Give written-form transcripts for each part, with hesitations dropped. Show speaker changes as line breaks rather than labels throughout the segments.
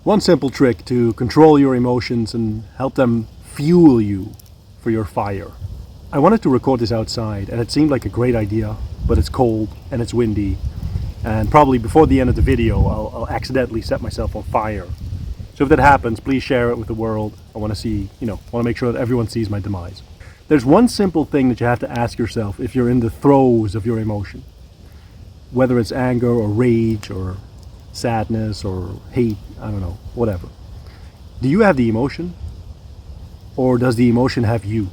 One simple trick to control your emotions and help them fuel you for your fire. I wanted to record this outside and it seemed like a great idea, but it's cold and it's windy, and probably before the end of the video I'll accidentally set myself on fire. So if that happens, please share it with the world. I want to see, want to make sure that everyone sees my demise. There's one simple thing that you have to ask yourself if you're in the throes of your emotion. Whether it's anger or rage or sadness or hate, I don't know, whatever. Do you have the emotion? Or does the emotion have you?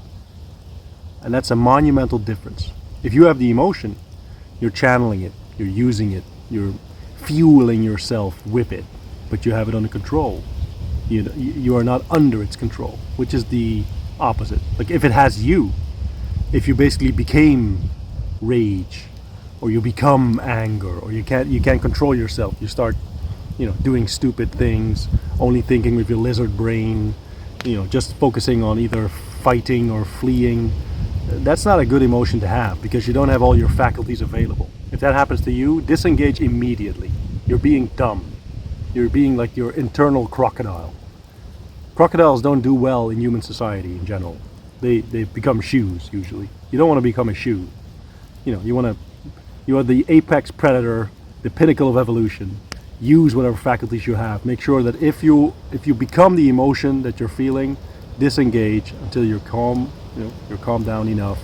And that's a monumental difference. If you have the emotion, you're channeling it, you're using it, you're fueling yourself with it, but you have it under control. You are not under its control, which is the opposite. Like if it has you, if you basically became rage, or you become anger, or you can't control yourself, you start doing stupid things, only thinking with your lizard brain, just focusing on either fighting or fleeing. That's not a good emotion to have, because you don't have all your faculties available. If that happens to you, disengage immediately. You're being dumb. You're being like your internal crocodile. Crocodiles don't do well in human society in general. They become shoes usually. You don't want to become a shoe. You are the apex predator, the pinnacle of evolution. Use whatever faculties you have. Make sure that if you become the emotion that you're feeling, disengage until you're calm, you're calmed down enough,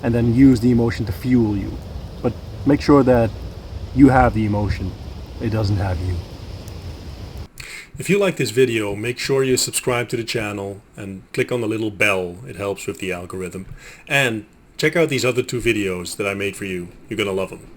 and then use the emotion to fuel you. But make sure that you have the emotion. It doesn't have you.
If you like this video, make sure you subscribe to the channel and click on the little bell. It helps with the algorithm. And check out these other two videos that I made for you. You're gonna love them.